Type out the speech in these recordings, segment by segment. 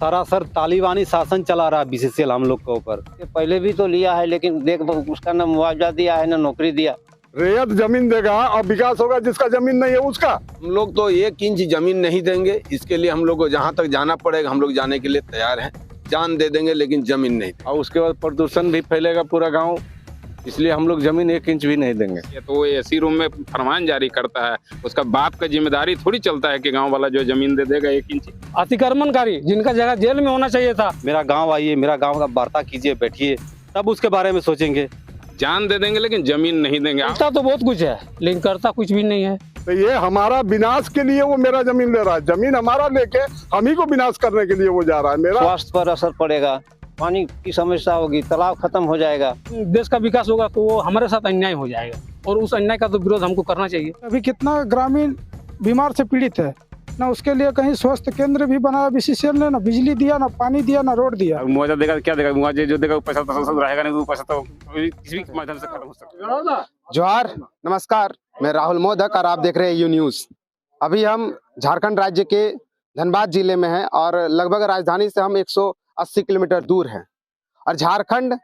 सरासर तालिबानी शासन चला रहा है बीसीसीएल हम लोग के ऊपर। ये पहले भी तो लिया है, लेकिन देख उसका ना मुआवजा दिया है ना नौकरी दिया। रैयत जमीन देगा और विकास होगा, जिसका जमीन नहीं है उसका। हम लोग तो 1 इंच जमीन नहीं देंगे, इसके लिए हम लोग को जहाँ तक जाना पड़ेगा हम लोग जाने के लिए तैयार हैं। जान दे देंगे लेकिन जमीन नहीं। और उसके बाद प्रदूषण भी फैलेगा पूरा गांव, इसलिए हम लोग जमीन 1 इंच भी नहीं देंगे। ये तो एसी रूम में फरमान जारी करता है, उसका बाप का जिम्मेदारी थोड़ी चलता है कि गांव वाला जो जमीन दे देगा 1 इंच। अतिक्रमणकारी जिनका जगह जेल में होना चाहिए था। मेरा गांव आइए, मेरा गांव का वार्ता कीजिए, बैठिए, तब उसके बारे में सोचेंगे। जान दे देंगे लेकिन जमीन नहीं देंगे। करता तो बहुत कुछ है लेकिन करता कुछ भी नहीं है। तो ये हमारा विनाश के लिए वो मेरा जमीन ले रहा है, जमीन हमारा लेके हम ही को विनाश करने के लिए वो जा रहा है। मेरा स्वास्थ्य पर असर पड़ेगा, पानी की समस्या होगी, तालाब खत्म हो जाएगा। देश का विकास होगा तो वो हमारे साथ अन्याय हो जाएगा और उस अन्याय का तो विरोध हमको करना चाहिए। अभी कितना ग्रामीण बीमार से पीड़ित है ना, उसके लिए कहीं स्वास्थ्य केंद्र भी बनाया बीसीसीएल ने, ना बिजली दिया, ना पानी दिया, ना रोड दिया। मुआवजा देगा क्या देगा? मुआवजा जो देगा पैसा तो रहेगा नहीं, वो पैसा तो किसी भी माध्यम से खत्म हो सकता है। जोहार, नमस्कार, मैं राहुल मोदक और आप देख रहे हैं यू न्यूज़। अभी हम झारखंड राज्य के धनबाद जिले में हैं और लगभग राजधानी से हम 180 किलोमीटर दूर हैं। और झारखंड,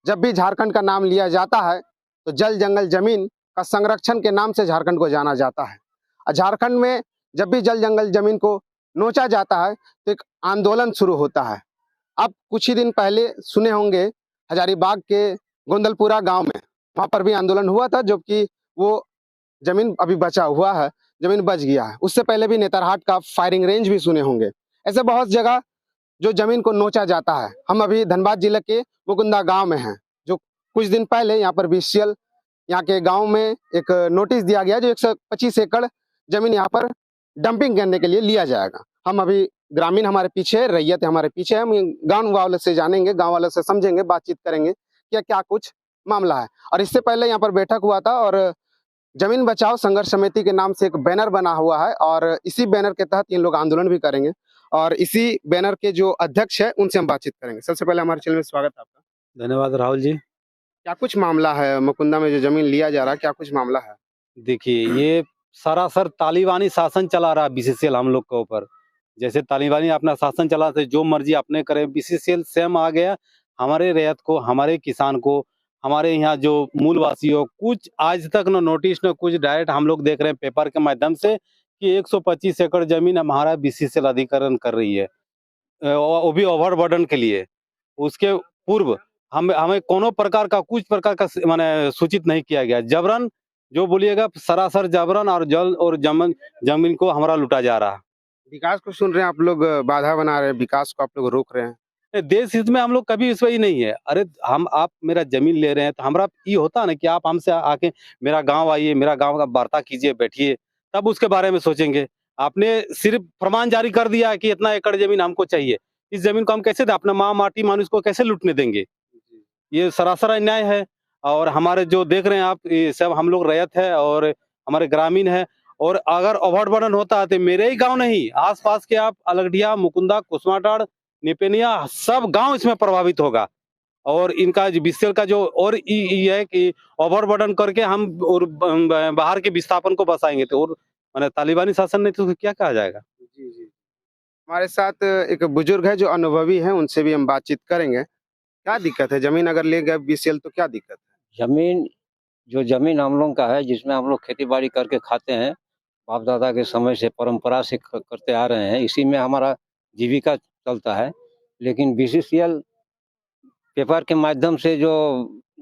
जब भी झारखंड का नाम लिया जाता है तो जल जंगल जमीन का संरक्षण के नाम से झारखंड को जाना जाता है। और झारखंड में जब भी जल जंगल जमीन को नोचा जाता है तो एक आंदोलन शुरू होता है। अब कुछ ही दिन पहले सुने होंगे हजारीबाग के गोंदलपुरा गांव में, वहां पर भी आंदोलन हुआ था, जबकि वो जमीन अभी बचा हुआ है, जमीन बच गया है। उससे पहले भी नेतरहाट का फायरिंग रेंज भी सुने होंगे। ऐसे बहुत जगह जो जमीन को नोचा जाता है। हम अभी धनबाद जिले के मुकुंदा गांव में हैं, जो कुछ दिन पहले यहाँ पर बीसीसीएल यहाँ के गांव में एक नोटिस दिया गया जो 125 एकड़ जमीन यहाँ पर डंपिंग करने के लिए लिया जाएगा। हम अभी ग्रामीण हमारे पीछे, रैयत हमारे पीछे, हम गांव वालों से जानेंगे, गांव वालों से समझेंगे, बातचीत करेंगे क्या क्या कुछ मामला है। और इससे पहले यहाँ पर बैठक हुआ था और जमीन बचाओ संघर्ष समिति के नाम से एक बैनर बना हुआ है और इसी बैनर के तहत इन लोग आंदोलन भी करेंगे और इसी बैनर के जो अध्यक्ष है उनसे हम बातचीत करेंगे। सबसे पहले हमारे चैनल में स्वागत है आपका। धन्यवाद राहुल जी। क्या कुछ मामला है मुकुंदा में जो जमीन लिया जा रहा है, क्या कुछ मामला है? देखिए, ये सरासर तालिबानी शासन चला रहा है बीसीसीएल हम लोग के ऊपर। जैसे तालिबानी अपना शासन चला थे, जो मर्जी अपने करे, बीसीसीएल सेम आ गया। हमारे रैयत को, हमारे किसान को, हमारे यहाँ जो मूलवासियों, कुछ आज तक न नोटिस न कुछ, डायरेक्ट हम लोग देख रहे हैं पेपर के माध्यम से कि 125 एकड़ जमीन हमारा बीसीसीएल अधिकरण कर रही है, वो भी ओवरबर्डन के लिए। उसके पूर्व हमें कोनो प्रकार का, कुछ प्रकार का माने सूचित नहीं किया गया। जबरन जो बोलिएगा, सरासर जबरन और जल और जमीन को हमारा लुटा जा रहा है। विकास को सुन रहे हैं आप लोग, बाधा बना रहे हैं, विकास को आप लोग रोक रहे हैं। देश हित में हम लोग कभी इसमें ही नहीं है। अरे आप मेरा जमीन ले रहे हैं तो हमारा ये होता है ना कि आप हमसे आके मेरा गांव आइए, मेरा गांव का वार्ता कीजिए, बैठिए, तब उसके बारे में सोचेंगे। आपने सिर्फ फरमान जारी कर दिया है कि इतना एकड़ जमीन हमको चाहिए। इस जमीन को हम कैसे दें? अपना माँ माटी मानुष को कैसे लूटने देंगे? ये सरासर अन्याय है। और हमारे जो देख रहे हैं आप, ये सब हम लोग रैयत है और हमारे ग्रामीण है। और अगर ओवरबर्डन होता है तो मेरे ही गांव नहीं, आसपास के आप अलगढ़िया, मुकुंदा, कुसमाटाड़, निपेनिया, सब गांव इसमें प्रभावित होगा। और इनका बीसीसीएल का जो और ये है कि ओवरबर्डन करके हम और बाहर के विस्थापन को बसाएंगे तो और माने तालिबानी शासन नहीं तो क्या कहा जाएगा। जी जी, हमारे साथ एक बुजुर्ग है जो अनुभवी है, उनसे भी हम बातचीत करेंगे। क्या दिक्कत है? जमीन अगर ले गए बीसीसीएल तो क्या दिक्कत है? जमीन हम लोग का है, जिसमें हम लोग खेती बाड़ी करके खाते हैं, बाप दादा के समय से परंपरा से करते आ रहे हैं, इसी में हमारा जीविका चलता है। लेकिन बीसीसीएल पेपर के माध्यम से जो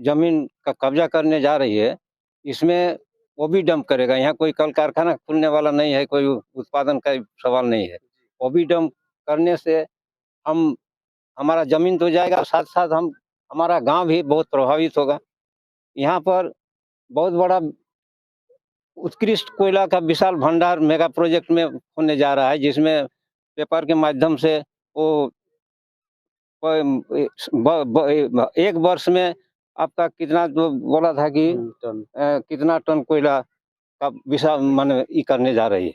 जमीन का कब्जा करने जा रही है, इसमें वो भी डंप करेगा। यहाँ कोई कल कारखाना खुलने वाला नहीं है, कोई उत्पादन का सवाल नहीं है। वो भी डंप करने से हमारा जमीन तो जाएगा, साथ साथ हमारा गांव भी बहुत प्रभावित होगा। यहाँ पर बहुत बड़ा उत्कृष्ट कोयला का विशाल भंडार मेगा प्रोजेक्ट में होने जा रहा है, जिसमें पेपर के माध्यम से वो एक वर्ष में आपका कितना, जो बोला था कि कितना टन कोयला का विशाल माने ये करने जा रही है।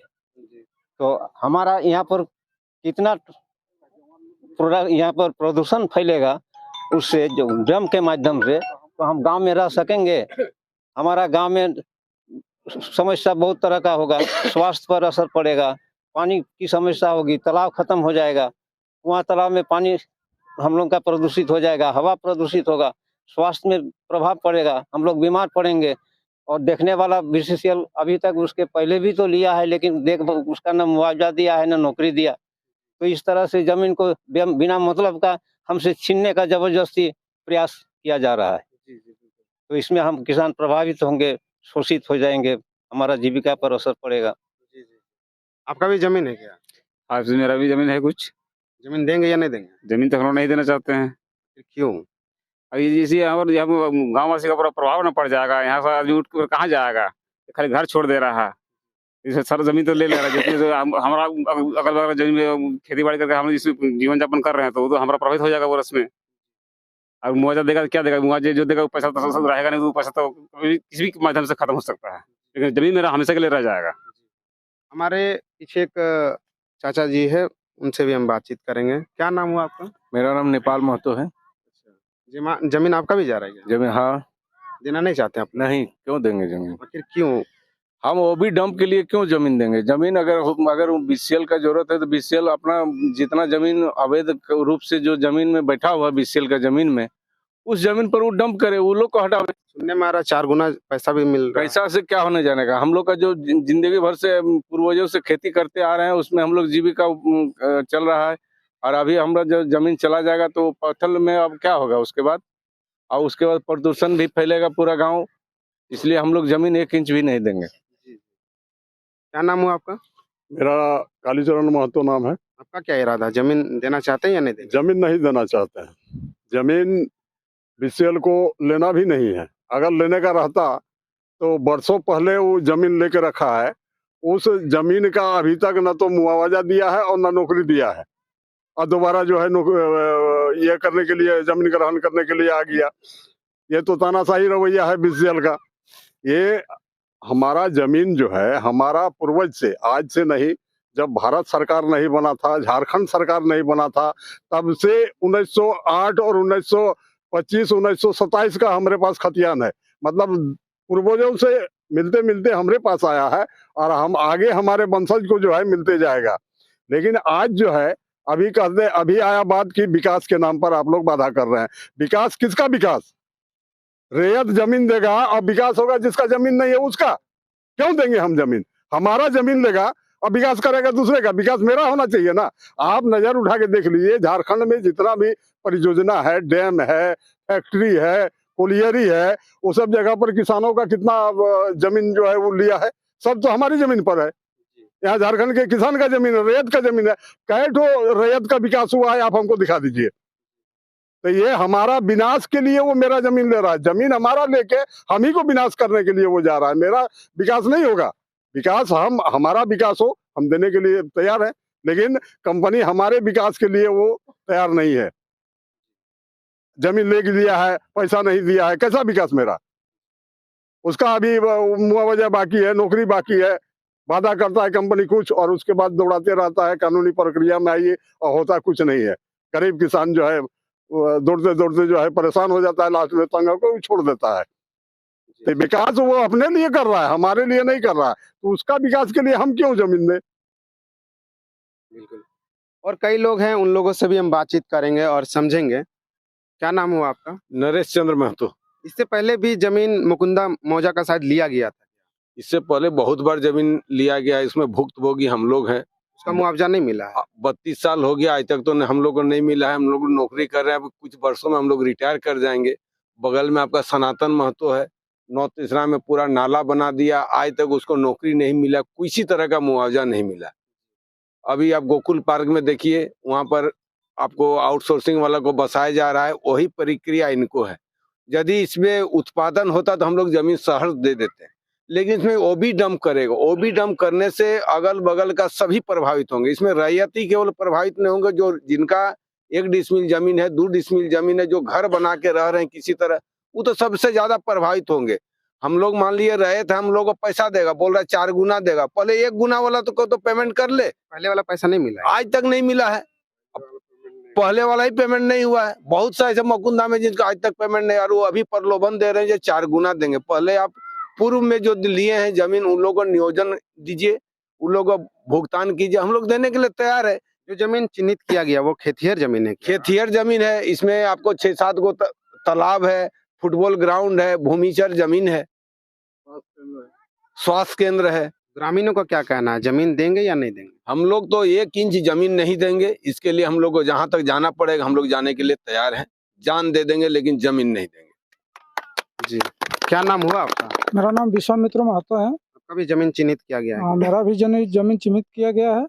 तो हमारा यहाँ पर कितना यहाँ पर प्रदूषण फैलेगा उससे, जो ड्रम के माध्यम से, तो हम गांव में रह सकेंगे? हमारा गांव में समस्या बहुत तरह का होगा, स्वास्थ्य पर असर पड़ेगा, पानी की समस्या होगी, तालाब खत्म हो जाएगा। कुआं तालाब में पानी हम लोग का प्रदूषित हो जाएगा, हवा प्रदूषित होगा, स्वास्थ्य में प्रभाव पड़ेगा, हम लोग बीमार पड़ेंगे। और देखने वाला बीसीसीएल अभी तक उसके पहले भी तो लिया है, लेकिन देख उसका ना मुआवजा दिया है, ना नौकरी दिया। तो इस तरह से जमीन को बिना मतलब का हमसे छीनने का जबरदस्ती प्रयास किया जा रहा है। तो इसमें हम किसान प्रभावित होंगे, शोषित हो जाएंगे, हमारा जीविका पर असर पड़ेगा। आपका भी जमीन है क्या? हाँ, मेरा भी जमीन है कुछ। जमीन देंगे या नहीं देंगे? जमीन तो हम लोग नहीं देना चाहते हैं। फिर क्यों? अभी जैसे यहाँ गाँव वासी का पूरा प्रभाव न पड़ जाएगा, यहाँ से आदमी उठ कर कहाँ जाएगा, खाली घर छोड़ दे रहा है। इसे सर जमीन तो ले रहा है, जितनी हमारा अगल बगल जमीन में खेती बाड़ी करके हम इस जीवन यापन कर रहे हैं, तो वो तो हमारा प्रभावित हो जाएगा वो रस्म। और मुआवजा देगा क्या देगा? मुआवजा जो देगा वो पैसा तो रहेगा नहीं, तो पैसा तो किसी भी माध्यम से खत्म हो सकता है, लेकिन जमीन मेरा हमेशा के लिए रह जाएगा। हमारे पीछे एक चाचा जी है, उनसे भी हम बातचीत करेंगे। क्या नाम हुआ आपका? मेरा नाम नेपाल महतो है। जमीन आपका भी जा रहा है क्या? जमीन, हाँ। देना नहीं चाहते आप? नहीं, क्यों देंगे जमीन? आखिर क्यों? हम ओबी डंप के लिए क्यों जमीन देंगे? जमीन अगर बीसीएल का जरूरत है तो बीसीएल अपना जितना जमीन अवैध रूप से जो जमीन में बैठा हुआ बीसीएल का जमीन में, उस जमीन पर वो डंप करे, वो लोग को हटावे। सुनने में आ रहा 4 गुना पैसा भी मिल रहा है। पैसा से क्या होने जाने का? हम लोग का जो जिंदगी भर से पूर्वजों से खेती करते आ रहे हैं, उसमें हम लोग जीविका चल रहा है। और अभी हमारा जो जमीन चला जाएगा तो पत्थर में अब क्या होगा उसके बाद? और उसके बाद प्रदूषण भी फैलेगा पूरा गाँव, इसलिए हम लोग जमीन 1 इंच भी नहीं देंगे। क्या नाम हुआ आपका? मेरा कालीचरण महतो नाम है। आपका क्या इरादा है? जमीन देना चाहते हैं या नहीं देंगे? जमीन नहीं देना चाहते हैं। जमीन बीसीएल को लेना भी नहीं है। अगर लेने का रहता तो बरसों पहले वो जमीन लेके रखा है। उस जमीन का अभी तक न तो मुआवजा दिया है और न नौकरी दिया है, और दोबारा जो है ये करने के लिए, जमीन ग्रहण करने के लिए आ गया। ये तो तानाशाही रवैया है बीसीएल का। ये हमारा जमीन जो है, हमारा पूर्वज से, आज से नहीं, जब भारत सरकार नहीं बना था, झारखंड सरकार नहीं बना था, तब से 1908 और 1925, 1927 का हमारे पास खतियान है। मतलब पूर्वजों से मिलते मिलते हमारे पास आया है, और हम आगे हमारे वंशज को जो है मिलते जाएगा। लेकिन आज जो है, अभी आया बात कि विकास के नाम पर आप लोग बाधा कर रहे हैं। विकास किसका विकास? रैयत जमीन देगा और विकास होगा, जिसका जमीन नहीं है उसका। क्यों देंगे हम जमीन? हमारा जमीन लेगा और विकास करेगा दूसरे का। विकास मेरा होना चाहिए ना। आप नजर उठा के देख लीजिए, झारखंड में जितना भी परियोजना है, डैम है, फैक्ट्री है, कोलियरी है, वो सब जगह पर किसानों का कितना जमीन जो है वो लिया है। सब तो हमारी जमीन पर है। यहाँ झारखंड के किसान का जमीन है, रैयत का जमीन है। कई ठो रैयत का विकास हुआ है, आप हमको दिखा दीजिए। तो ये हमारा विनाश के लिए वो मेरा जमीन ले रहा है। जमीन हमारा लेके हम ही को विनाश करने के लिए वो जा रहा है। मेरा विकास नहीं होगा। विकास हमारा विकास हो, हम देने के लिए तैयार है, लेकिन कंपनी हमारे विकास के लिए वो तैयार नहीं है। जमीन ले दिया है, पैसा नहीं दिया है, कैसा विकास मेरा? उसका अभी मुआवजा बाकी है, नौकरी बाकी है। वादा करता है कंपनी कुछ, और उसके बाद दौड़ाते रहता है कानूनी प्रक्रिया में आइए, और होता कुछ नहीं है। गरीब किसान जो है दौड़ते दौड़ते जो है परेशान हो जाता है, लास्ट में तंग होकर छोड़ देता है। तो विकास वो अपने लिए कर रहा है, हमारे लिए नहीं कर रहा है। तो उसका विकास के लिए हम क्यों जमीन दें? बिल्कुल। और कई लोग हैं, उन लोगों से भी हम बातचीत करेंगे और समझेंगे। क्या नाम हुआ आपका? नरेश चंद्र महतो। इससे पहले भी जमीन मुकुंदा मौजा का शायद लिया गया था। इससे पहले बहुत बार जमीन लिया गया, इसमें भुक्तभोगी हम लोग हैं। उसका मुआवजा नहीं मिला है। 32 साल हो गया, आज तक तो हम लोग को नहीं मिला है। हम लोग नौकरी कर रहे हैं, अब कुछ वर्षों में हम लोग रिटायर कर जाएंगे। बगल में आपका सनातन महतो है, 9 तीसरा में पूरा नाला बना दिया, आज तक उसको नौकरी नहीं मिला, किसी तरह का मुआवजा नहीं मिला। अभी आप गोकुल पार्क में देखिए, वहाँ पर आपको आउटसोर्सिंग वाला को बसाया जा रहा है, वही प्रक्रिया इनको है। यदि इसमें उत्पादन होता तो हम लोग जमीन शहर दे देते हैं, लेकिन इसमें ओबी डंप करेगा। ओबी डंप करने से अगल बगल का सभी प्रभावित होंगे। इसमें रैयती केवल प्रभावित नहीं होंगे, जो जिनका 1 डिसमिल जमीन है, 2 डिसमिल जमीन है, जो घर बना के रह रहे हैं किसी तरह, वो तो सबसे ज्यादा प्रभावित होंगे। हम लोग मान लिए रैयत है, हम लोग को पैसा देगा, बोल रहा है 4 गुना देगा। पहले 1 गुना वाला तो पेमेंट कर ले। पहले वाला पैसा नहीं मिला है। आज तक नहीं मिला है, पहले वाला ही पेमेंट नहीं हुआ है। बहुत सा ऐसे मुकुंदा में जिनका आज तक पेमेंट नहीं, और वो अभी प्रलोभन दे रहे हैं जो 4 गुना देंगे। पहले आप पूर्व में जो लिए हैं जमीन, उन लोगों को नियोजन दीजिए, उन लोगों को भुगतान कीजिए। हम लोग देने के लिए तैयार है, जो जमीन चिन्हित किया गया वो खेतिहर जमीन है क्या? खेतिहर जमीन है, इसमें आपको 6-7 गो तालाब है, फुटबॉल ग्राउंड है, भूमिचर जमीन है, स्वास्थ्य केंद्र है। ग्रामीणों का क्या कहना है, जमीन देंगे या नहीं देंगे? हम लोग तो 1 इंच जमीन नहीं देंगे, इसके लिए हम लोग को जहां तक जाना पड़ेगा हम लोग जाने के लिए तैयार हैं। जान दे देंगे लेकिन जमीन नहीं देंगे। जी, क्या नाम हुआ आपका? मेरा नाम विश्वामित्र महतो है। आपका भी जमीन चिन्हित किया गया है? हाँ, मेरा भी जमीन चिन्हित किया गया है।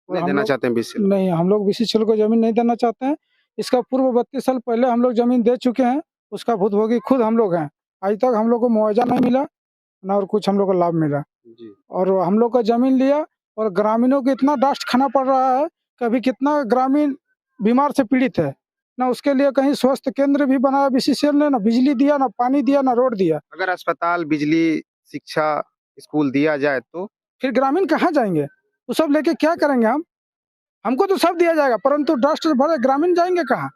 और नहीं हम देना लोग चाहते हैं बीसीएल? नहीं, हम लोग बीसीसीएल को जमीन नहीं देना चाहते हैं। इसका पूर्व 32 साल पहले हम लोग जमीन दे चुके हैं, उसका भुगतान खुद हम लोग हैं। आज तक हम लोग को मुआवजा नहीं मिला ना और कुछ हम लोग को लाभ मिला। जी, और हम लोग का जमीन लिया और ग्रामीणों को इतना डास्ट खाना पड़ रहा है कि अभी कितना ग्रामीण बीमार से पीड़ित है ना। उसके लिए कहीं स्वास्थ्य केंद्र भी बनाया बीसीसीएल ने, ना बिजली दिया, ना पानी दिया, ना रोड दिया। अगर अस्पताल, बिजली, शिक्षा, स्कूल दिया जाए तो फिर ग्रामीण कहाँ जाएंगे? वो सब लेके क्या करेंगे हम? हमको तो सब दिया जाएगा परंतु डस्ट से भरे ग्रामीण जाएंगे कहाँ?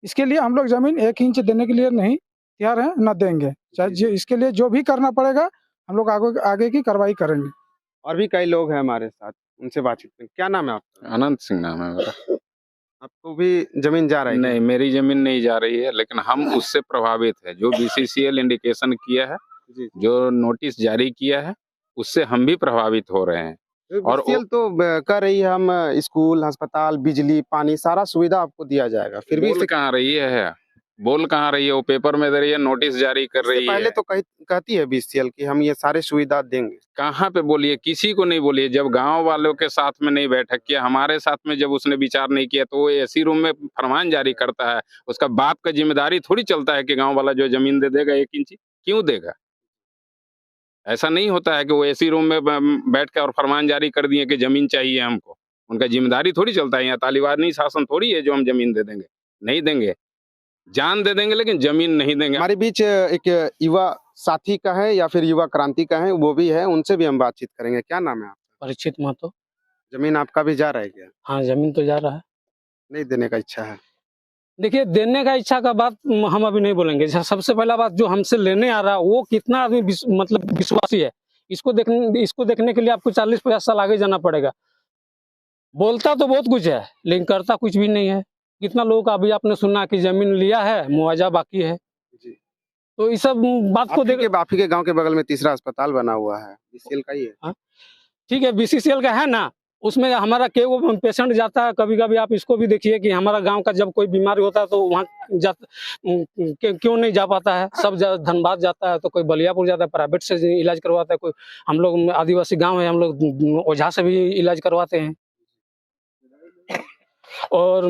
इसके लिए हम लोग जमीन 1 इंच देने के लिए नहीं तैयार हैं, न देंगे। चाहे इसके लिए जो भी करना पड़ेगा हम लोग आगे की कार्रवाई करेंगे। और भी कई लोग हैं हमारे साथ, उनसे बातचीत करें। क्या नाम है आपका? अनंत सिंह नाम है मेरा। आपको भी जमीन जा रहा है क्या? नहीं, मेरी जमीन नहीं जा रही है, लेकिन हम उससे प्रभावित है। जो बीसीसीएल इंडिकेशन किया है, जी, जो नोटिस जारी किया है, उससे हम भी प्रभावित हो रहे हैं। और बीसीएल तो कर रही है, हम स्कूल, अस्पताल, बिजली, पानी सारा सुविधा आपको दिया जाएगा, फिर भी बोल कहाँ रही है? बोल कहाँ रही है? वो पेपर में दे रही है, नोटिस जारी कर इससे रही पहले है। तो कहती है बीसीएल कि हम ये सारे सुविधा देंगे। कहाँ पे बोलिए? किसी को नहीं बोलिए। जब गांव वालों के साथ में नहीं बैठक किया, हमारे साथ में जब उसने विचार नहीं किया, तो वो एसी रूम में फरमान जारी करता है। उसका बाप का जिम्मेदारी थोड़ी चलता है कि गांव वाला जो जमीन दे देगा 1 इंच, क्यों देगा? ऐसा नहीं होता है कि वो एसी रूम में बैठ के और फरमान जारी कर दिए कि जमीन चाहिए हमको। उनका जिम्मेदारी थोड़ी चलता है। यहाँ तालिबानी शासन थोड़ी है जो हम जमीन दे देंगे। नहीं देंगे, जान दे देंगे लेकिन जमीन नहीं देंगे। हमारे बीच एक युवा साथी का है या फिर युवा क्रांति का है, वो भी है, उनसे भी हम बातचीत करेंगे। क्या नाम है आपका? परीक्षित महतो। जमीन आपका भी जा रहा है क्या? हाँ, जमीन तो जा रहा है। नहीं देने का इच्छा है? देखिए, देने का इच्छा का बात हम अभी नहीं बोलेंगे। सबसे पहला बात, जो हमसे लेने आ रहा है वो कितना आदमी मतलब विश्वासी है, इसको देखने के लिए आपको 40-50 साल आगे जाना पड़ेगा। बोलता तो बहुत कुछ है लेकिन करता कुछ भी नहीं है। कितना लोगों का अभी आपने सुना कि जमीन लिया है, मुआवजा बाकी है। जी। तो इस सब बात को देख, आप ही के गांव के बगल में तीसरा अस्पताल बना हुआ है, बीसीएल का ही है। ठीक है, बीसीसीएल का है ना, उसमें हमारा के वो पेशेंट जाता है। कभी कभी आप इसको भी देखिए कि हमारा गांव का जब कोई बीमारी होता है तो वहाँ क्यों नहीं जा पाता है। सब धनबाद जाता है, तो कोई बलियापुर जाता है, प्राइवेट से इलाज करवाता है। कोई हम लोग आदिवासी गांव है, हम लोग ओझा से भी इलाज करवाते हैं। और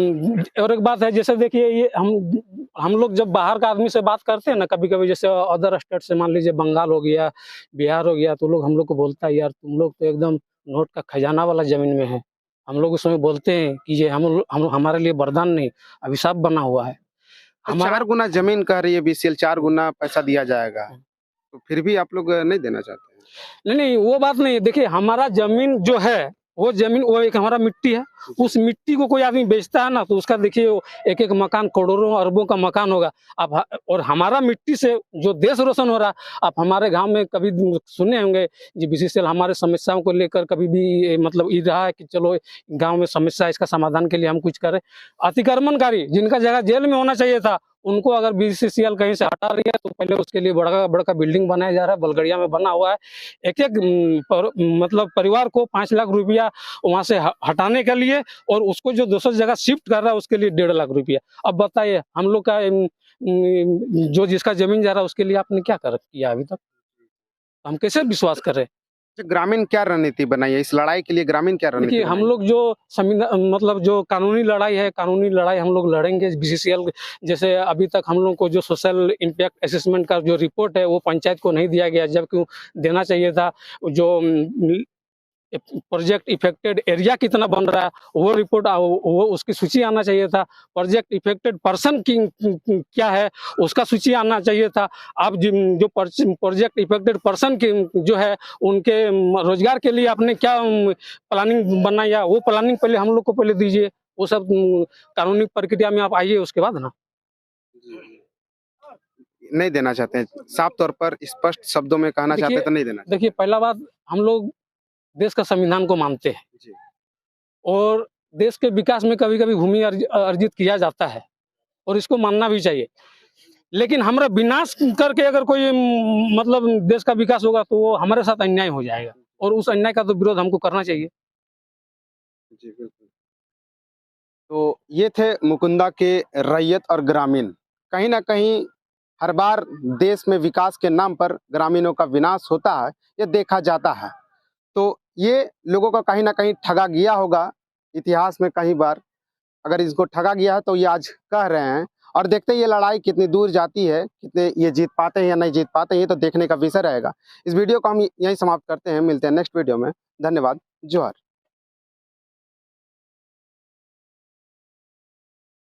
एक बात है, जैसे देखिए, ये हम लोग जब बाहर का आदमी से बात करते हैं ना, कभी कभी जैसे अदर स्टेट से, मान लीजिए बंगाल हो गया, बिहार हो गया, तो लोग हम लोग को बोलता है, यार तुम लोग तो एकदम नोट का खजाना वाला जमीन में है। हम लोग उसमें बोलते हैं कि ये हमारे लिए वरदान नहीं, अभिशाप बना हुआ है। हमारा 4 गुना जमीन कह रही है बीसीएल, 4 गुना पैसा दिया जाएगा, तो फिर भी आप लोग नहीं देना चाहते हैं? नहीं, वो बात नहीं है। देखिए, हमारा जमीन जो है, वो जमीन, वो एक हमारा मिट्टी है। उस मिट्टी को कोई आदमी बेचता है ना, तो उसका देखिए एक एक मकान, करोड़ों अरबों का मकान होगा। अब और हमारा मिट्टी से जो देश रोशन हो रहा, आप हमारे गांव में कभी सुने होंगे जी, बीसीसीएल हमारे समस्याओं को लेकर कभी भी मतलब ये रहा है कि चलो गांव में समस्या, इसका समाधान के लिए हम कुछ करें। अतिक्रमणकारी जिनका जगह जेल में होना चाहिए था, उनको अगर बीसीसीएल कहीं से हटा रही है, तो पहले उसके लिए बड़ा बिल्डिंग बनाया जा रहा है। बलगड़िया में बना हुआ है। एक मतलब परिवार को 5 लाख रुपया वहां से हटाने के लिए, और उसको जो दूसरी जगह शिफ्ट कर रहा है उसके लिए 1.5 लाख रुपया। अब बताइए, हम लोग का जो जिसका जमीन जा रहा है उसके लिए आपने क्या किया अभी तक? हम कैसे विश्वास कर रहे हैं? ग्रामीण क्या रणनीति बनाई है इस लड़ाई के लिए? ग्रामीण क्या रणनीति देखिए, हम लोग जो मतलब जो कानूनी लड़ाई है, कानूनी लड़ाई हम लोग लड़ेंगे। बीसीसीएल जैसे अभी तक हम लोग को जो सोशल इम्पैक्ट असेसमेंट का जो रिपोर्ट है वो पंचायत को नहीं दिया गया, जबकि देना चाहिए था। जो प्रोजेक्ट इफेक्टेड एरिया कितना बन रहा है वो रिपोर्ट, वो उसकी सूची आना चाहिए था। प्रोजेक्ट इफेक्टेड पर्सन की क्या है उसका सूची आना चाहिए था। अब जो प्रोजेक्ट इफेक्टेड पर्सन की जो है, उनके रोजगार के लिए आपने क्या प्लानिंग बनाया, वो प्लानिंग पहले हम लोग को पहले दीजिए। वो सब कानूनी प्रक्रिया में आप आइए, उसके बाद ना। नहीं देना चाहते हैं, साफ तौर पर स्पष्ट शब्दों में कहना चाहते तो नहीं देना। देखिए, पहला बात, हम लोग देश का संविधान को मानते हैं, और देश के विकास में कभी कभी भूमि अर्जित किया जाता है और इसको मानना भी चाहिए, लेकिन हमारा विनाश करके अगर कोई मतलब देश का विकास होगा तो वो हमारे साथ अन्याय हो जाएगा, और उस अन्याय का तो विरोध हमको करना चाहिए। जी बिल्कुल। तो ये थे मुकुंदा के रैयत और ग्रामीण। कहीं ना कहीं हर बार देश में विकास के नाम पर ग्रामीणों का विनाश होता है, ये देखा जाता है। तो ये लोगों का कहीं ना कहीं ठगा गया होगा इतिहास में कई बार। अगर इसको ठगा गया है तो ये आज कह रहे हैं, और देखते हैं ये लड़ाई कितनी दूर जाती है, कितने ये जीत पाते हैं या नहीं जीत पाते हैं, ये तो देखने का विषय रहेगा। इस वीडियो को हम यहीं समाप्त करते हैं, मिलते हैं नेक्स्ट वीडियो में। धन्यवाद, जोहार।